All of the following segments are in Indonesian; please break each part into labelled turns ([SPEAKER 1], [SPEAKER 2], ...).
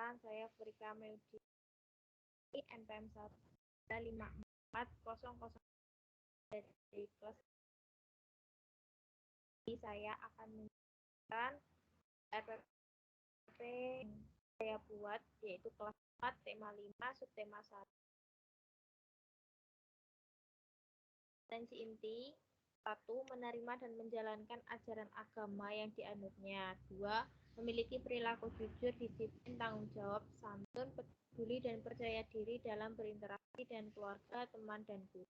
[SPEAKER 1] Saya Furika Meudi NPM 15400 dari kelas. Saya akan menjelaskan RPP yang saya buat, yaitu kelas 4, tema 5, subtema 1. Potensi inti 1. Menerima dan menjalankan ajaran agama yang dianutnya. 2. Memiliki perilaku jujur, disiplin, tanggung jawab, santun, peduli, dan percaya diri dalam berinteraksi dengan keluarga, teman, dan guru.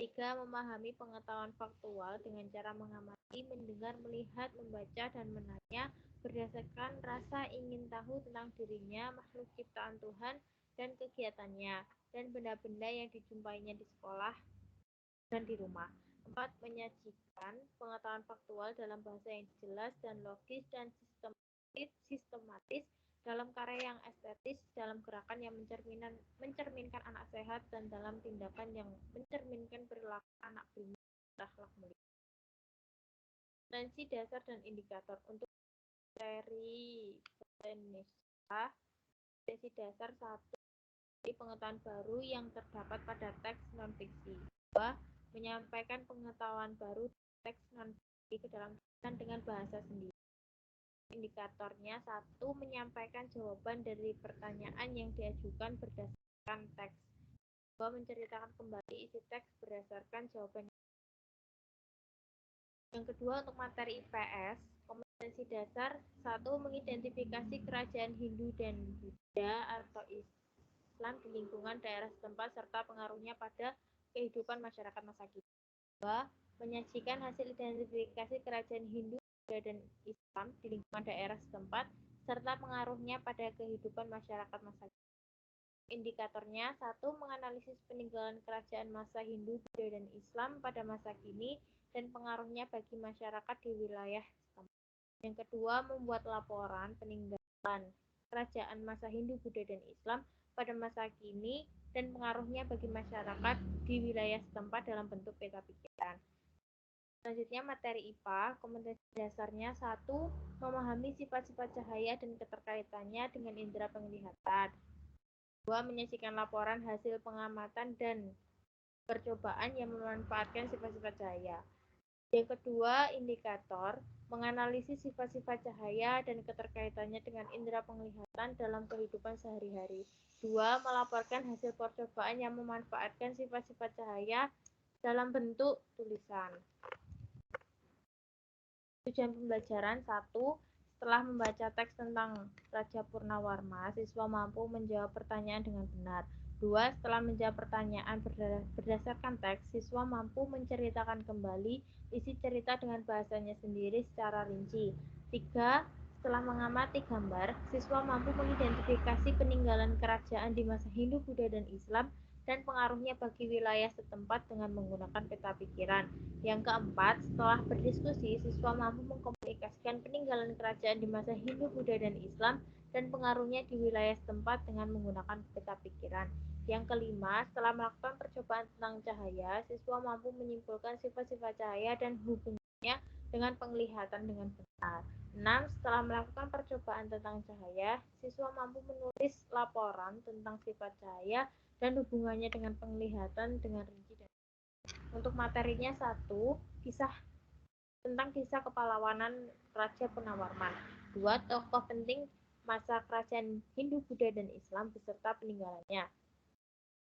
[SPEAKER 1] 3. Memahami pengetahuan faktual dengan cara mengamati, mendengar, melihat, membaca, dan menanya berdasarkan rasa ingin tahu tentang dirinya, makhluk ciptaan Tuhan, dan kegiatannya, dan benda-benda yang dijumpainya di sekolah dan di rumah. 4. Menyajikan pengetahuan faktual dalam bahasa yang jelas dan logis dan sistematis dalam karya yang estetis, dalam gerakan yang mencerminkan anak sehat, dan dalam tindakan yang mencerminkan perilaku anak prima berakhlak mulia. Potensi dasar dan indikator untuk materi Indonesia. Potensi dasar 1. Pengetahuan baru yang terdapat pada teks non-fiksi. 2. Menyampaikan pengetahuan baru teks non-fiksi ke dalam tulisan dengan bahasa sendiri. Indikatornya 1. Menyampaikan jawaban dari pertanyaan yang diajukan berdasarkan teks. 2. Menceritakan kembali isi teks berdasarkan jawaban. Yang kedua, untuk materi IPS, kompetensi dasar 1. Mengidentifikasi kerajaan Hindu dan Buddha atau Islam di lingkungan daerah setempat serta pengaruhnya pada kehidupan masyarakat masa kini. 2. Menyajikan hasil identifikasi kerajaan Hindu, Buddha, dan Islam di lingkungan daerah setempat serta pengaruhnya pada kehidupan masyarakat masa kini. Indikatornya 1. Menganalisis peninggalan kerajaan masa Hindu, Buddha, dan Islam pada masa kini dan pengaruhnya bagi masyarakat di wilayah setempat. Yang kedua, membuat laporan peninggalan kerajaan masa Hindu, Buddha, dan Islam pada masa kini dan pengaruhnya bagi masyarakat di wilayah setempat dalam bentuk peta pikiran. Selanjutnya, materi IPA, kompetensi dasarnya 1. Memahami sifat-sifat cahaya dan keterkaitannya dengan indera penglihatan. 2. Menyajikan laporan hasil pengamatan dan percobaan yang memanfaatkan sifat-sifat cahaya. Yang kedua, indikator, menganalisis sifat-sifat cahaya dan keterkaitannya dengan indera penglihatan dalam kehidupan sehari-hari. 2. Melaporkan hasil percobaan yang memanfaatkan sifat-sifat cahaya dalam bentuk tulisan. Tujuan pembelajaran 1. Setelah membaca teks tentang Raja Purnawarma, siswa mampu menjawab pertanyaan dengan benar. 2. Setelah menjawab pertanyaan berdasarkan teks, siswa mampu menceritakan kembali isi cerita dengan bahasanya sendiri secara rinci. 3. Setelah mengamati gambar, siswa mampu mengidentifikasi peninggalan kerajaan di masa Hindu, Buddha, dan Islam dan pengaruhnya bagi wilayah setempat dengan menggunakan peta pikiran. Yang keempat, setelah berdiskusi, siswa mampu mengkomunikasikan peninggalan kerajaan di masa Hindu, Buddha, dan Islam dan pengaruhnya di wilayah setempat dengan menggunakan peta pikiran. Yang kelima, setelah melakukan percobaan tentang cahaya, siswa mampu menyimpulkan sifat-sifat cahaya dan hubungannya dengan penglihatan dengan benar. 6. Setelah melakukan percobaan tentang cahaya, siswa mampu menulis laporan tentang sifat cahaya dan hubungannya dengan penglihatan dengan rinci. Untuk materinya 1. Tentang kisah kepahlawanan Raja Purnawarman. 2. Tokoh penting masa kerajaan Hindu, Buddha, dan Islam beserta peninggalannya.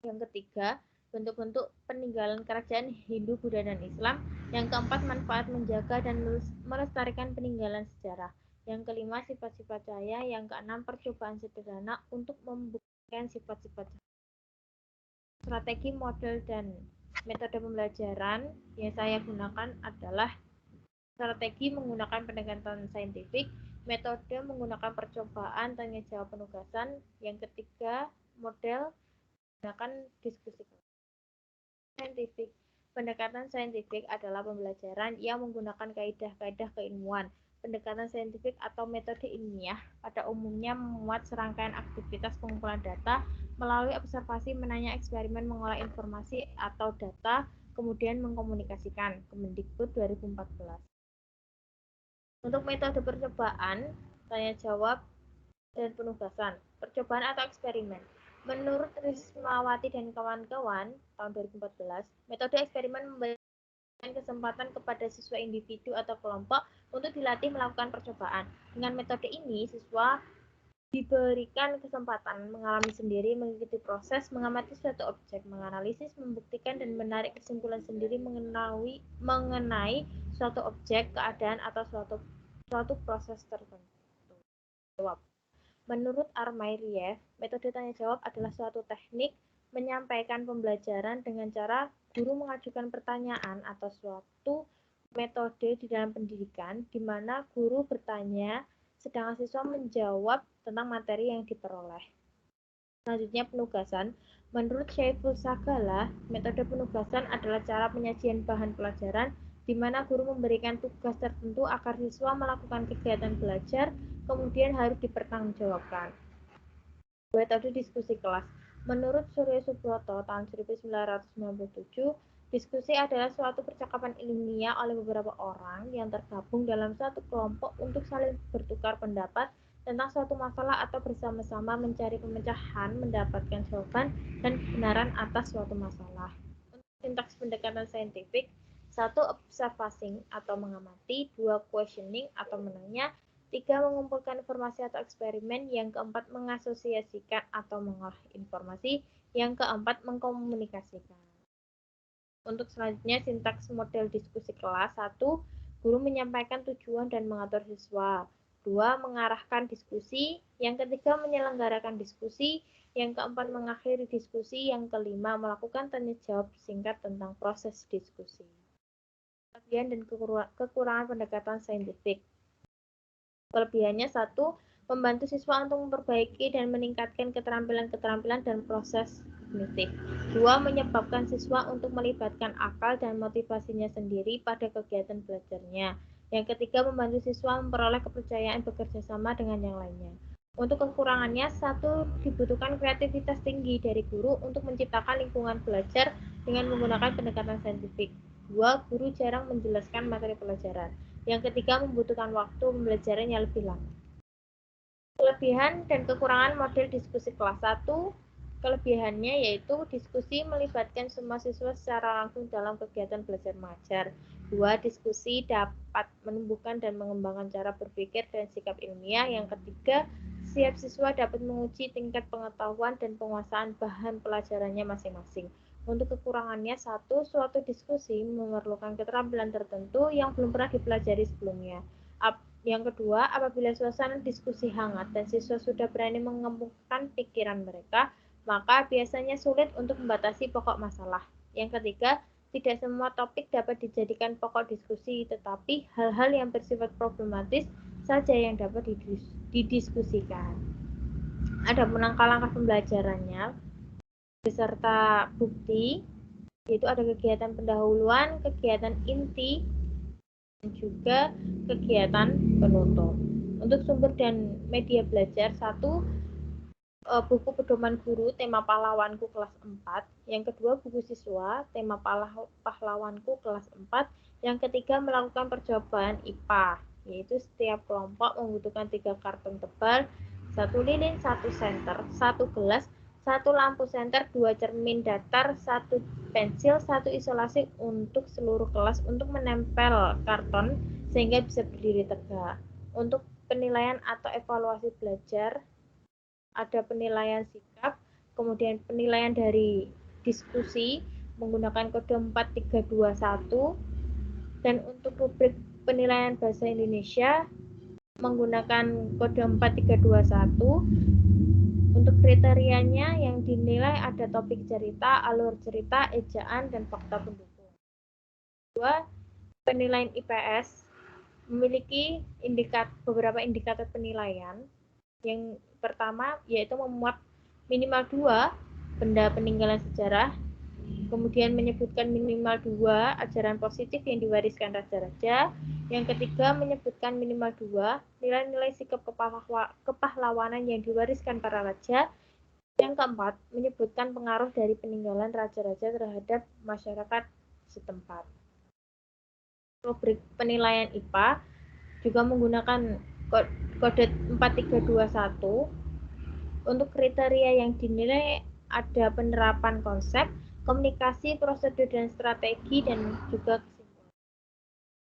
[SPEAKER 1] Yang ketiga, bentuk-bentuk peninggalan kerajaan Hindu, Buddha, dan Islam. Yang keempat, manfaat menjaga dan melestarikan peninggalan sejarah. Yang kelima, sifat-sifat cahaya. Yang keenam, percobaan sederhana untuk membuktikan sifat-sifat cahaya. Strategi, model, dan metode pembelajaran yang saya gunakan adalah strategi menggunakan pendekatan saintifik, metode menggunakan percobaan, tanya jawab, penugasan. Yang ketiga, model menggunakan diskusi. Saintifik. Pendekatan saintifik adalah pembelajaran yang menggunakan kaidah-kaidah keilmuan. Pendekatan saintifik atau metode ilmiah pada umumnya memuat serangkaian aktivitas pengumpulan data melalui observasi, menanya, eksperimen, mengolah informasi atau data, kemudian mengkomunikasikan. Kemendikbud 2014. Untuk metode percobaan, tanya jawab, dan penugasan, percobaan atau eksperimen. Menurut Rismawati dan kawan-kawan tahun 2014, metode eksperimen memberikan kesempatan kepada siswa individu atau kelompok untuk dilatih melakukan percobaan. Dengan metode ini, siswa diberikan kesempatan mengalami sendiri, mengikuti proses, mengamati suatu objek, menganalisis, membuktikan, dan menarik kesimpulan sendiri mengenai suatu objek, keadaan, atau suatu proses tertentu. Jawab. Menurut Armairiev, metode tanya jawab adalah suatu teknik menyampaikan pembelajaran dengan cara guru mengajukan pertanyaan atau suatu metode di dalam pendidikan di mana guru bertanya sedangkan siswa menjawab tentang materi yang diperoleh. Selanjutnya penugasan. Menurut Syaiful Sagala, metode penugasan adalah cara penyajian bahan pelajaran di mana guru memberikan tugas tertentu agar siswa melakukan kegiatan belajar, kemudian harus dipertanggungjawabkan. Metode diskusi kelas. Menurut Suryo Subroto tahun 1997, diskusi adalah suatu percakapan ilmiah oleh beberapa orang yang tergabung dalam satu kelompok untuk saling bertukar pendapat tentang suatu masalah atau bersama-sama mencari pemecahan, mendapatkan jawaban, dan kebenaran atas suatu masalah. Untuk sintaks pendekatan saintifik, satu observing atau mengamati, dua questioning atau menanya, tiga mengumpulkan informasi atau eksperimen, yang keempat mengasosiasikan atau mengolah informasi, yang keempat mengkomunikasikan. Untuk selanjutnya sintaks model diskusi kelas. 1. Guru menyampaikan tujuan dan mengatur siswa. 2. Mengarahkan diskusi. Yang ketiga menyelenggarakan diskusi. Yang keempat mengakhiri diskusi. Yang kelima melakukan tanya jawab singkat tentang proses diskusi. Kelebihan dan kekurangan pendekatan saintifik. Kelebihannya 1. Membantu siswa untuk memperbaiki dan meningkatkan keterampilan-keterampilan dan proses kognitif. 2. Menyebabkan siswa untuk melibatkan akal dan motivasinya sendiri pada kegiatan belajarnya. Yang ketiga, membantu siswa memperoleh kepercayaan bekerja sama dengan yang lainnya. Untuk kekurangannya, 1. Dibutuhkan kreativitas tinggi dari guru untuk menciptakan lingkungan belajar dengan menggunakan pendekatan saintifik. 2. Guru jarang menjelaskan materi pelajaran. Yang ketiga, membutuhkan waktu pembelajarannya lebih lama. Kelebihan dan kekurangan model diskusi kelas. 1. Kelebihannya yaitu diskusi melibatkan semua siswa secara langsung dalam kegiatan belajar mengajar. 2. Diskusi dapat menumbuhkan dan mengembangkan cara berpikir dan sikap ilmiah. Yang ketiga, setiap siswa dapat menguji tingkat pengetahuan dan penguasaan bahan pelajarannya masing-masing. Untuk kekurangannya, 1. Suatu diskusi memerlukan keterampilan tertentu yang belum pernah dipelajari sebelumnya. Yang kedua, apabila suasana diskusi hangat dan siswa sudah berani mengemukakan pikiran mereka, maka biasanya sulit untuk membatasi pokok masalah. Yang ketiga, tidak semua topik dapat dijadikan pokok diskusi, tetapi hal-hal yang bersifat problematis saja yang dapat didiskusikan. Adapun langkah-langkah pembelajarannya beserta bukti, yaitu ada kegiatan pendahuluan, kegiatan inti, dan juga kegiatan penutup. Untuk sumber dan media belajar, 1. Buku pedoman guru tema pahlawanku kelas 4. Yang kedua, buku siswa tema pahlawanku kelas 4. Yang ketiga, melakukan percobaan IPA, yaitu setiap kelompok membutuhkan 3 karton tebal, 1 lilin, 1 senter, 1 gelas, 1 lampu senter, 2 cermin datar, 1 pensil, 1 isolasi untuk seluruh kelas untuk menempel karton sehingga bisa berdiri tegak. Untuk penilaian atau evaluasi belajar, ada penilaian sikap, kemudian penilaian dari diskusi menggunakan kode 4321, dan untuk rubrik penilaian bahasa Indonesia menggunakan kode 4321. Untuk kriterianya yang dinilai ada topik cerita, alur cerita, ejaan, dan fakta pendukung. 2. Penilaian IPS memiliki beberapa indikator penilaian. Yang pertama yaitu memuat minimal 2 benda peninggalan sejarah, kemudian menyebutkan minimal 2 ajaran positif yang diwariskan raja-raja. Yang ketiga, menyebutkan minimal 2 nilai-nilai sikap kepahlawanan yang diwariskan para raja. Yang keempat, menyebutkan pengaruh dari peninggalan raja-raja terhadap masyarakat setempat. Rubrik penilaian IPA juga menggunakan Kode 4321 untuk kriteria yang dinilai ada penerapan konsep, komunikasi, prosedur dan strategi dan juga kesimpulan.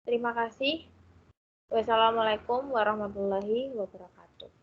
[SPEAKER 1] Terima kasih. Wassalamualaikum warahmatullahi wabarakatuh.